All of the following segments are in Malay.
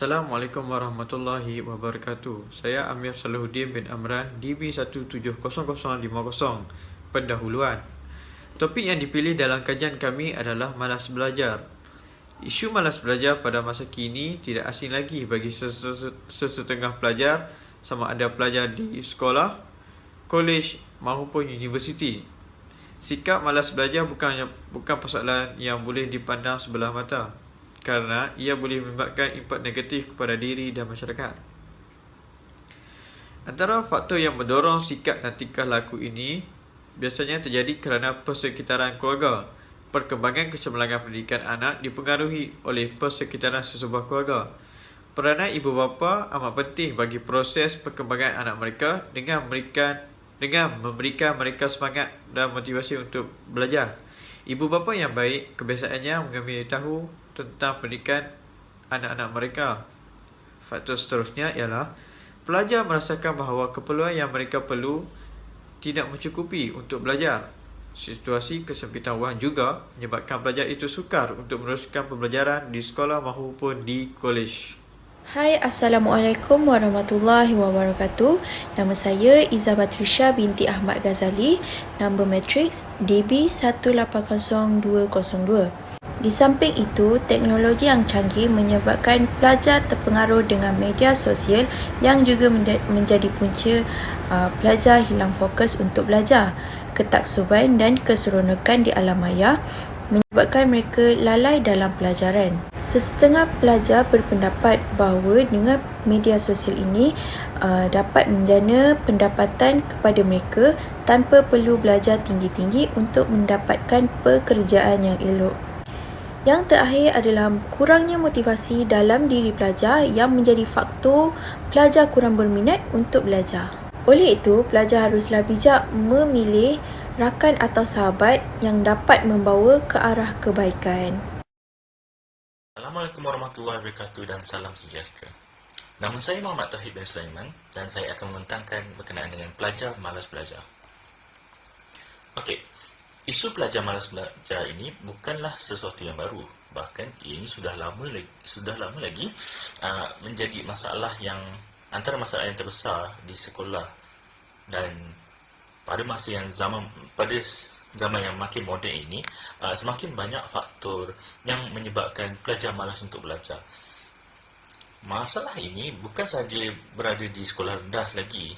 Assalamualaikum warahmatullahi wabarakatuh. Saya Amir Salahuddin bin Amran, DB170050, pendahuluan. Topik yang dipilih dalam kajian kami adalah malas belajar. Isu malas belajar pada masa kini tidak asing lagi bagi sesetengah pelajar, sama ada pelajar di sekolah, kolej maupun universiti. Sikap malas belajar bukan persoalan yang boleh dipandang sebelah mata, kerana ia boleh menyebabkan impak negatif kepada diri dan masyarakat. Antara faktor yang mendorong sikap dan tingkah laku ini biasanya terjadi kerana persekitaran keluarga. Perkembangan kecemerlangan pendidikan anak dipengaruhi oleh persekitaran sesebuah keluarga. Peranan ibu bapa amat penting bagi proses perkembangan anak mereka dengan memberikan mereka semangat dan motivasi untuk belajar. Ibu bapa yang baik kebiasaannya mengambil tahu tentang pendidikan anak-anak mereka. Faktor seterusnya ialah pelajar merasakan bahawa keperluan yang mereka perlu tidak mencukupi untuk belajar. Situasi kesempitan wang juga menyebabkan pelajar itu sukar untuk meneruskan pembelajaran di sekolah maupun di kolej. Hai, Assalamualaikum warahmatullahi wabarakatuh. Nama saya Izzah Batrisha binti Ahmad Ghazali. Nombor matriks DB180202. Di samping itu, teknologi yang canggih menyebabkan pelajar terpengaruh dengan media sosial yang juga menjadi punca pelajar hilang fokus untuk belajar. Ketaksuban dan keseronokan di alam maya menyebabkan mereka lalai dalam pelajaran. Sesetengah pelajar berpendapat bahawa dengan media sosial ini dapat menjana pendapatan kepada mereka tanpa perlu belajar tinggi-tinggi untuk mendapatkan pekerjaan yang elok. Yang terakhir adalah kurangnya motivasi dalam diri pelajar yang menjadi faktor pelajar kurang berminat untuk belajar. Oleh itu, pelajar haruslah bijak memilih rakan atau sahabat yang dapat membawa ke arah kebaikan. Assalamualaikum warahmatullahi wabarakatuh dan salam sejahtera. Nama saya Muhammad Tauhid bin Sulaiman dan saya akan membentangkan berkenaan dengan pelajar malas belajar. Okey, isu pelajar malas belajar ini bukanlah sesuatu yang baru. Bahkan ini sudah lama lagi menjadi masalah yang antara masalah yang terbesar di sekolah. Dan pada zaman yang makin moden ini, semakin banyak faktor yang menyebabkan pelajar malas untuk belajar. Masalah ini bukan sahaja berada di sekolah rendah lagi,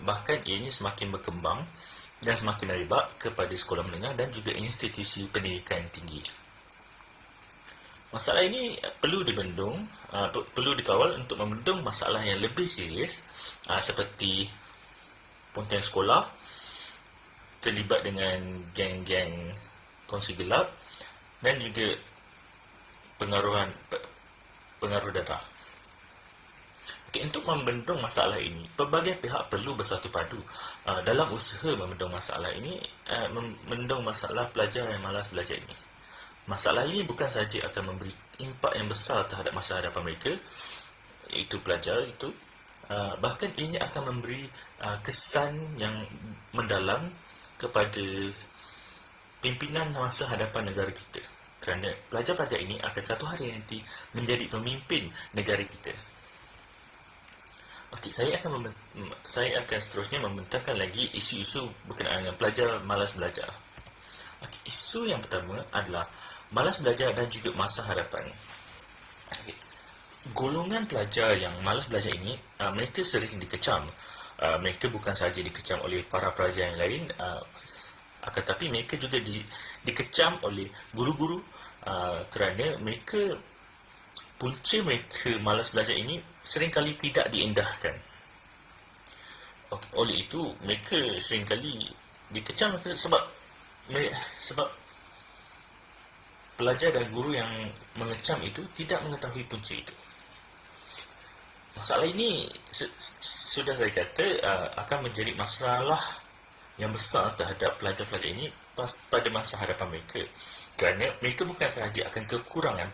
bahkan ini semakin berkembang dan semakin merebak kepada sekolah menengah dan juga institusi pendidikan tinggi. Masalah ini perlu dikawal untuk membendung masalah yang lebih serius seperti pontian sekolah, terlibat dengan geng-geng kongsi gelap dan juga pengaruh darah. Okay, untuk membendung masalah ini, pelbagai pihak perlu bersatu padu dalam usaha membendung masalah ini, membendung masalah pelajar yang malas belajar ini. Masalah ini bukan sahaja akan memberi impak yang besar terhadap masa hadapan mereka, iaitu pelajar itu, bahkan ini akan memberi kesan yang mendalam kepada pimpinan masa hadapan negara kita. Kerana pelajar-pelajar ini akan satu hari nanti menjadi pemimpin negara kita. Okey, saya akan seterusnya membentangkan lagi isu-isu berkenaan dengan pelajar malas belajar. Okey, isu yang pertama adalah malas belajar dan juga masa hadapan. Okey, golongan pelajar yang malas belajar ini, mereka sering dikecam. Mereka bukan sahaja dikecam oleh para pelajar yang lain, akan tetapi mereka juga dikecam oleh guru-guru kerana punca mereka malas belajar ini seringkali tidak diindahkan. Oleh itu, mereka seringkali dikecam sebab pelajar dan guru yang mengecam itu tidak mengetahui punca itu. Masalah ini, sudah saya kata, akan menjadi masalah yang besar terhadap pelajar-pelajar ini pada masa hadapan mereka. Kerana mereka bukan sahaja akan kekurangan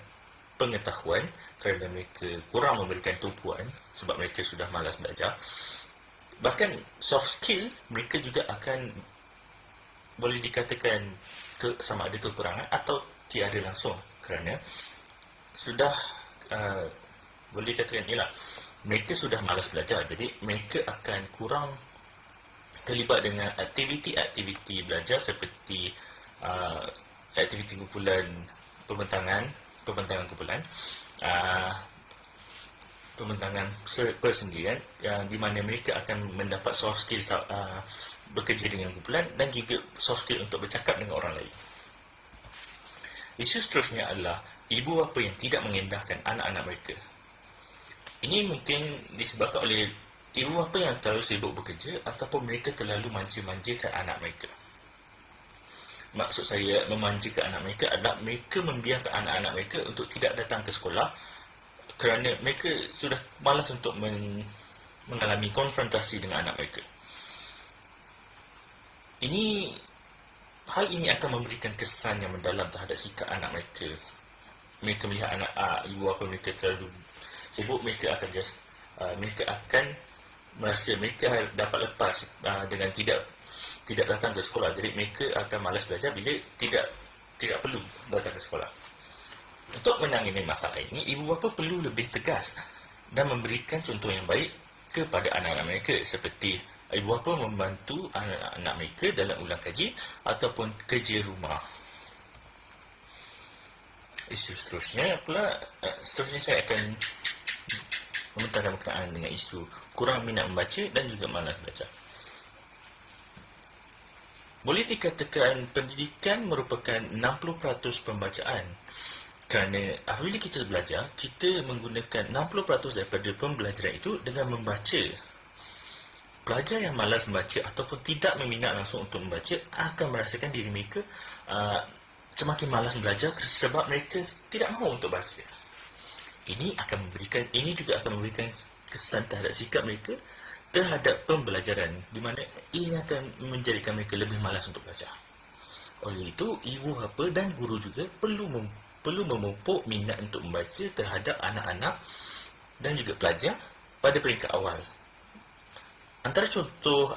pengetahuan kerana mereka kurang memberikan tumpuan sebab mereka sudah malas belajar. Bahkan soft skill mereka juga akan boleh dikatakan sama ada kekurangan atau tiada langsung kerana sudah boleh katakan ialah mereka sudah malas belajar, jadi mereka akan kurang terlibat dengan aktiviti-aktiviti belajar seperti aktiviti kumpulan pembentangan kumpulan, pembentangan persendirian, yang di mana mereka akan mendapat soft skill bekerja dengan kumpulan dan juga soft skill untuk bercakap dengan orang lain. Isu seterusnya adalah ibu bapa yang tidak mengendahkan anak-anak mereka. Ini mungkin disebabkan oleh ibu bapa yang terlalu sibuk bekerja ataupun mereka terlalu manja-manjakan anak mereka. Maksud saya memanjakan anak mereka adalah mereka membiarkan anak-anak mereka untuk tidak datang ke sekolah kerana mereka sudah malas untuk mengalami konfrontasi dengan anak mereka. Hal ini akan memberikan kesan yang mendalam terhadap sikap anak mereka. Mereka melihat ibu bapa mereka terlalu sibuk, mereka akan merasa mereka dapat lepas dengan tidak datang ke sekolah. Jadi mereka akan malas belajar bila tidak perlu datang ke sekolah. Untuk menangani masalah ini, ibu bapa perlu lebih tegas dan memberikan contoh yang baik kepada anak-anak mereka, seperti ibu bapa membantu anak-anak mereka dalam ulang kaji ataupun kerja rumah. Isu seterusnya saya akan membentangkan berkenaan dengan isu kurang minat membaca dan juga malas belajar. Boleh dikatakan pendidikan merupakan 60% pembacaan. Kerana apabila kita belajar, kita menggunakan 60% daripada pembelajaran itu dengan membaca. Pelajar yang malas membaca ataupun tidak meminat langsung untuk membaca akan merasakan diri mereka semakin malas belajar sebab mereka tidak mahu untuk baca. Ini juga akan memberikan kesan terhadap sikap mereka terhadap pembelajaran, di mana ini akan menjadikan mereka lebih malas untuk belajar. Oleh itu, ibu bapa dan guru juga perlu memupuk minat untuk membaca terhadap anak-anak dan juga pelajar pada peringkat awal. Antara contoh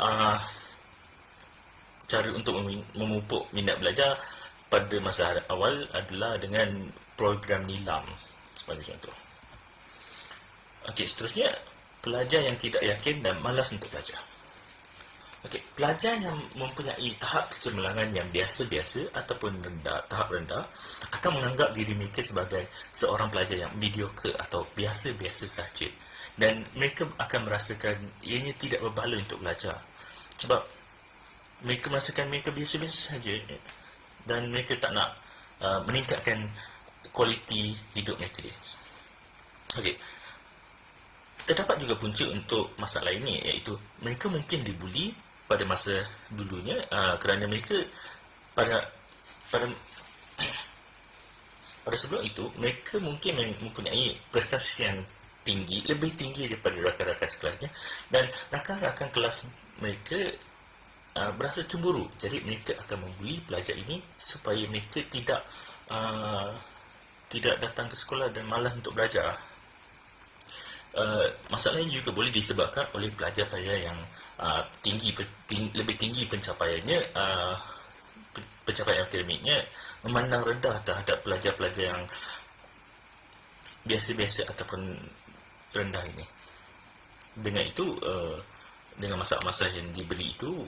cara untuk memupuk minat belajar pada masa awal adalah dengan program nilam sebagai contoh. Okey, seterusnya pelajar yang tidak yakin dan malas untuk belajar. Okey, pelajar yang mempunyai tahap kecemerlangan yang biasa-biasa ataupun tahap rendah akan menganggap diri mereka sebagai seorang pelajar yang mediocre atau biasa-biasa sahaja, dan mereka akan merasakan ianya tidak berbaloi untuk belajar sebab mereka merasakan mereka biasa-biasa sahaja dan mereka tak nak meningkatkan kualiti hidup mereka. Okey, terdapat juga punca untuk masalah ini, iaitu mereka mungkin dibuli pada masa dulunya kerana mereka pada sebelum itu mereka mungkin mempunyai prestasi yang lebih tinggi daripada rakan-rakan sekelasnya, dan rakan-rakan kelas mereka berasa cemburu. Jadi mereka akan membuli pelajar ini supaya mereka tidak datang ke sekolah dan malas untuk belajar. Masalah ini juga boleh disebabkan oleh pelajar-pelajar yang lebih tinggi pencapaiannya, pencapaian akademiknya, memandang rendah terhadap pelajar-pelajar yang biasa-biasa ataupun rendah ini. Dengan itu, dengan masalah-masalah yang diberi itu,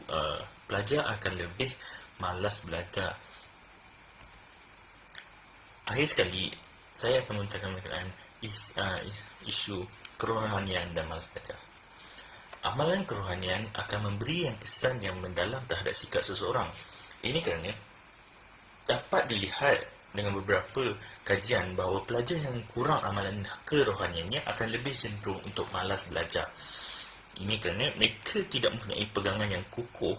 pelajar akan lebih malas belajar. Akhir sekali, saya akan membentangkan berkenaan isu kerohanian dan malas belajar. Amalan kerohanian akan memberi kesan yang mendalam terhadap sikap seseorang. Ini kerana dapat dilihat dengan beberapa kajian bahawa pelajar yang kurang amalan kerohaniannya akan lebih cenderung untuk malas belajar. Ini kerana mereka tidak mempunyai pegangan yang kukuh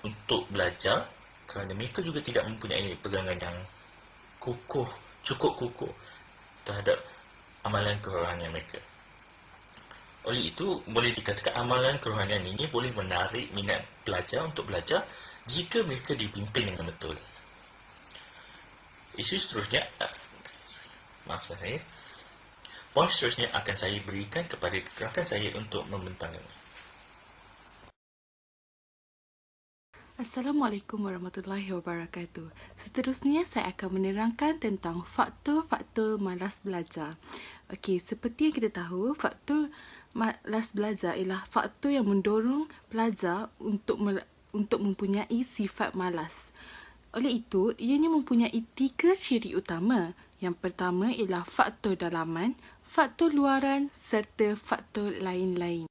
untuk belajar, kerana mereka juga tidak mempunyai pegangan yang cukup kukuh terhadap amalan kerohanian mereka. Oleh itu, boleh dikatakan amalan kerohanian ini boleh menarik minat pelajar untuk belajar jika mereka dipimpin dengan betul. Poin seterusnya akan saya berikan kepada rakan saya untuk membentangkannya. Assalamualaikum warahmatullahi wabarakatuh. Seterusnya saya akan menerangkan tentang faktor-faktor malas belajar. Okey, seperti yang kita tahu, faktor malas belajar ialah faktor yang mendorong pelajar untuk mempunyai sifat malas. Oleh itu, ianya mempunyai 3 ciri utama. Yang pertama ialah faktor dalaman, faktor luaran serta faktor lain-lain.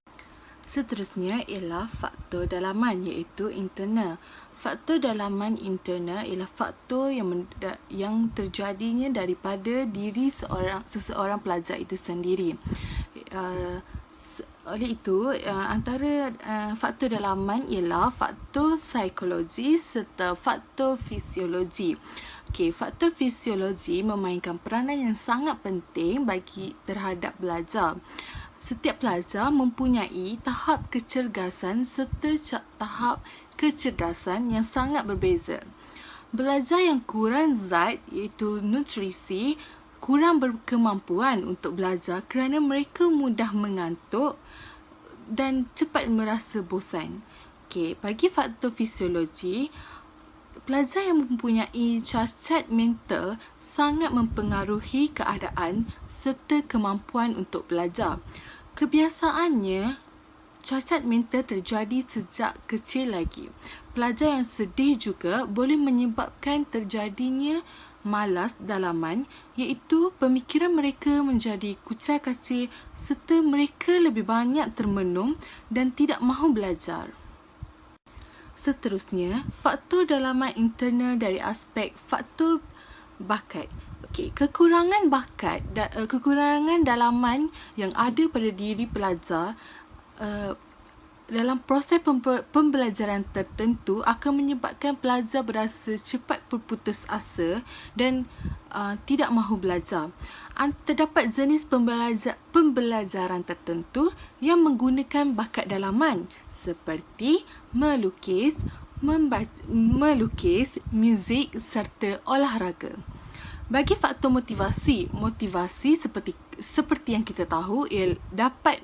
Seterusnya ialah faktor dalaman iaitu internal. Faktor dalaman internal ialah faktor yang terjadinya daripada diri seseorang pelajar itu sendiri. Oleh itu, antara faktor dalaman ialah faktor psikologi serta faktor fisiologi. Okey, faktor fisiologi memainkan peranan yang sangat penting bagi terhadap belajar. Setiap pelajar mempunyai tahap kecergasan serta tahap kecerdasan yang sangat berbeza. Belajar yang kurang zat iaitu nutrisi kurang berkemampuan untuk belajar kerana mereka mudah mengantuk dan cepat merasa bosan. Okey, bagi faktor fisiologi, pelajar yang mempunyai cacat mental sangat mempengaruhi keadaan serta kemampuan untuk belajar. Kebiasaannya, cacat mental terjadi sejak kecil lagi. Pelajar yang sedih juga boleh menyebabkan terjadinya malas dalaman iaitu pemikiran mereka menjadi kucar-kacir serta mereka lebih banyak termenung dan tidak mahu belajar. Seterusnya, faktor dalaman internal dari aspek faktor bakat. Okey, kekurangan bakat kekurangan dalaman yang ada pada diri pelajar dalam proses pembelajaran tertentu akan menyebabkan pelajar berasa cepat berputus asa dan tidak mahu belajar. Terdapat jenis pembelajaran tertentu yang menggunakan bakat dalaman seperti melukis, muzik serta olahraga. Bagi faktor motivasi seperti yang kita tahu ia dapat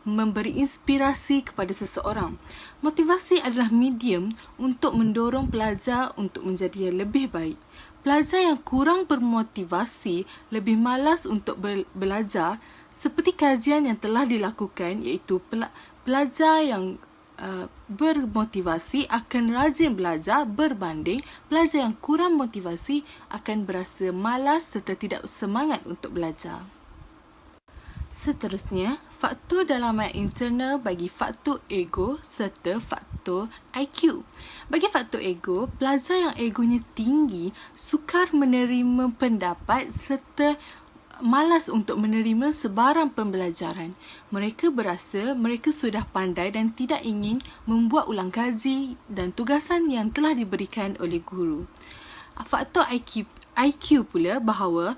memberi inspirasi kepada seseorang. Motivasi adalah medium untuk mendorong pelajar untuk menjadi yang lebih baik. Pelajar yang kurang bermotivasi lebih malas untuk belajar seperti kajian yang telah dilakukan iaitu pelajar yang bermotivasi akan rajin belajar berbanding pelajar yang kurang motivasi akan berasa malas serta tidak semangat untuk belajar. Seterusnya, faktor dalaman internal bagi faktor ego serta faktor IQ. Bagi faktor ego, pelajar yang egonya tinggi sukar menerima pendapat serta malas untuk menerima sebarang pembelajaran. Mereka berasa mereka sudah pandai dan tidak ingin membuat ulang kaji dan tugasan yang telah diberikan oleh guru. Faktor IQ pula bahawa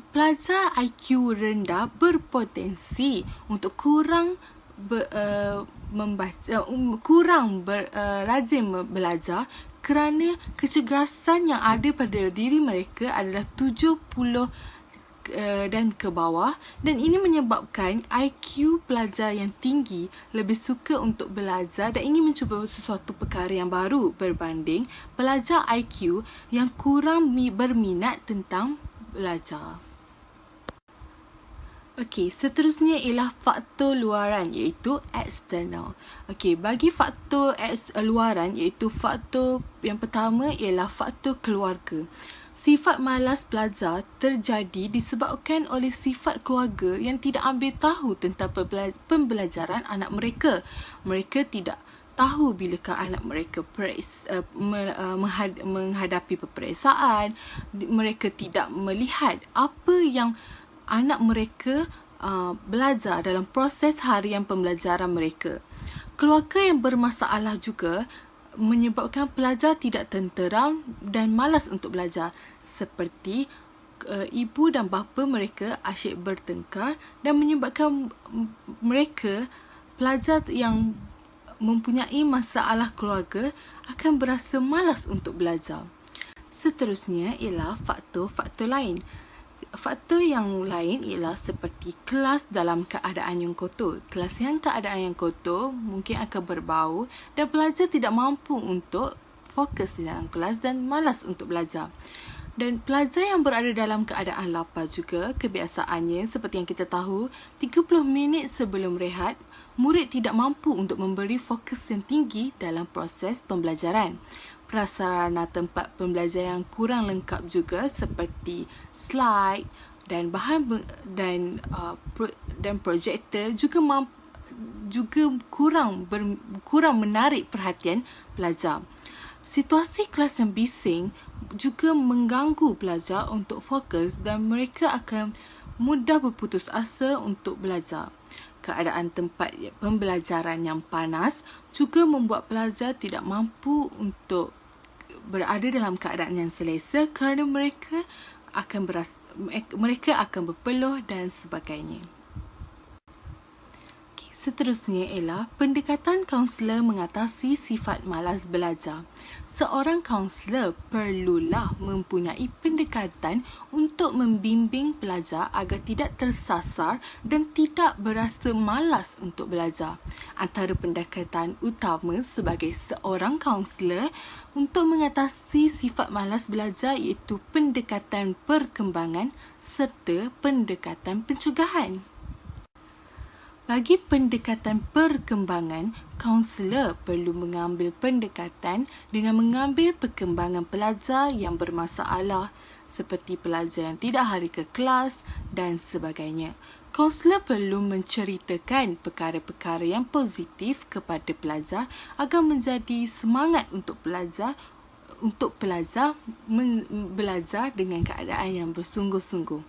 pelajar IQ rendah berpotensi untuk rajin belajar kerana kecergasan yang ada pada diri mereka adalah 70 dan ke bawah, dan ini menyebabkan IQ pelajar yang tinggi lebih suka untuk belajar dan ingin mencuba sesuatu perkara yang baru berbanding pelajar IQ yang kurang berminat tentang belajar. Okey, seterusnya ialah faktor luaran iaitu eksternal. Okey, bagi faktor luaran iaitu faktor yang pertama ialah faktor keluarga. Sifat malas pelajar terjadi disebabkan oleh sifat keluarga yang tidak ambil tahu tentang pembelajaran anak mereka. Mereka tidak tahu bilakah anak mereka menghadapi peperiksaan. Mereka tidak melihat apa yang anak mereka belajar dalam proses harian pembelajaran mereka. Keluarga yang bermasalah juga menyebabkan pelajar tidak tenteram dan malas untuk belajar, seperti ibu dan bapa mereka asyik bertengkar dan menyebabkan pelajar yang mempunyai masalah keluarga akan berasa malas untuk belajar. Seterusnya ialah faktor-faktor lain. Faktor yang lain ialah seperti kelas dalam keadaan yang kotor. Kelas yang keadaan yang kotor mungkin akan berbau dan pelajar tidak mampu untuk fokus di dalam kelas dan malas untuk belajar. Dan pelajar yang berada dalam keadaan lapar juga, kebiasaannya seperti yang kita tahu, 30 minit sebelum rehat, murid tidak mampu untuk memberi fokus yang tinggi dalam proses pembelajaran. Prasarana tempat pembelajaran yang kurang lengkap juga seperti slide dan projektor juga kurang menarik perhatian pelajar. Situasi kelas yang bising juga mengganggu pelajar untuk fokus dan mereka akan mudah berputus asa untuk belajar. Keadaan tempat pembelajaran yang panas juga membuat pelajar tidak mampu untuk berada dalam keadaan yang selesa kerana mereka akan berpeluh dan sebagainya. Seterusnya ialah pendekatan kaunselor mengatasi sifat malas belajar. Seorang kaunselor perlulah mempunyai pendekatan untuk membimbing pelajar agar tidak tersasar dan tidak berasa malas untuk belajar. Antara pendekatan utama sebagai seorang kaunselor untuk mengatasi sifat malas belajar iaitu pendekatan perkembangan serta pendekatan pencegahan. Bagi pendekatan perkembangan, kaunselor perlu mengambil pendekatan dengan mengambil perkembangan pelajar yang bermasalah seperti pelajar yang tidak hari ke kelas dan sebagainya. Kaunselor perlu menceritakan perkara-perkara yang positif kepada pelajar agar menjadi semangat untuk pelajar belajar dengan keadaan yang bersungguh-sungguh.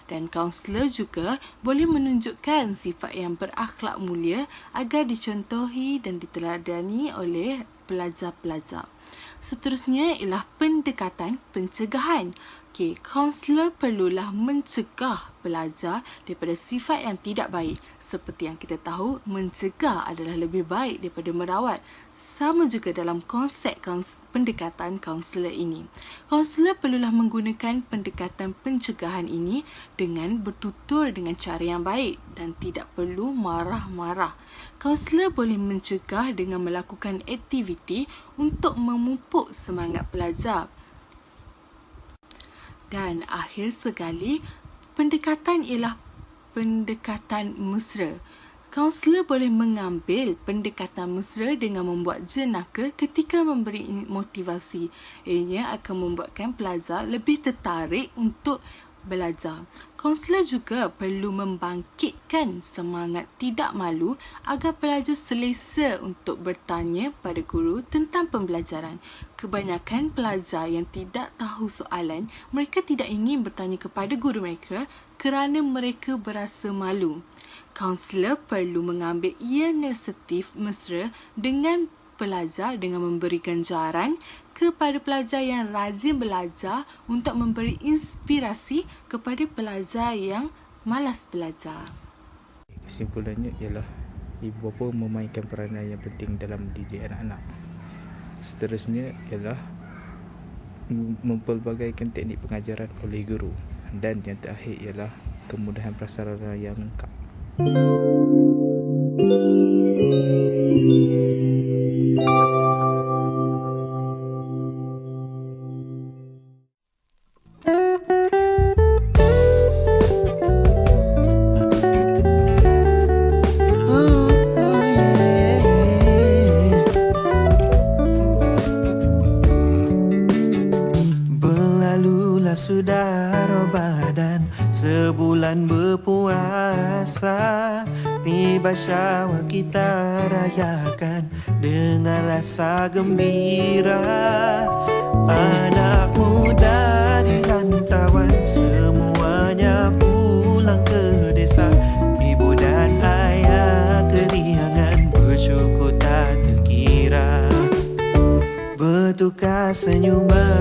Dan kaunselor juga boleh menunjukkan sifat yang berakhlak mulia agar dicontohi dan diteladani oleh pelajar-pelajar. Seterusnya ialah pendekatan pencegahan. Kaunselor perlulah mencegah pelajar daripada sifat yang tidak baik. Seperti yang kita tahu, mencegah adalah lebih baik daripada merawat. Sama juga dalam konsep pendekatan kaunselor ini. Kaunselor perlulah menggunakan pendekatan pencegahan ini dengan bertutur dengan cara yang baik dan tidak perlu marah-marah. Kaunselor boleh mencegah dengan melakukan aktiviti untuk memupuk semangat pelajar. Dan akhir sekali, pendekatan ialah pendekatan mesra. Kaunselor boleh mengambil pendekatan mesra dengan membuat jenaka ketika memberi motivasi. Ianya akan membuatkan pelajar lebih tertarik untuk belajar. Kaunselor juga perlu membangkitkan semangat tidak malu agar pelajar selesa untuk bertanya pada guru tentang pembelajaran. Kebanyakan pelajar yang tidak tahu soalan, mereka tidak ingin bertanya kepada guru mereka kerana mereka berasa malu. Kaunselor perlu mengambil inisiatif mesra dengan pelajar dengan memberi ganjaran kepada pelajar yang rajin belajar untuk memberi inspirasi kepada pelajar yang malas belajar. Kesimpulannya ialah ibu bapa memainkan peranan yang penting dalam mendidik anak-anak. Seterusnya ialah mempelbagaikan teknik pengajaran oleh guru. Dan yang terakhir ialah kemudahan prasarana yang lengkap. Sudah Ramadan, sebulan berpuasa, tiba Syawal kita rayakan dengan rasa gembira. Anak muda di rantauan semuanya pulang ke desa, ibu dan ayah keriangan bersyukur tak terkira, bertukar senyuman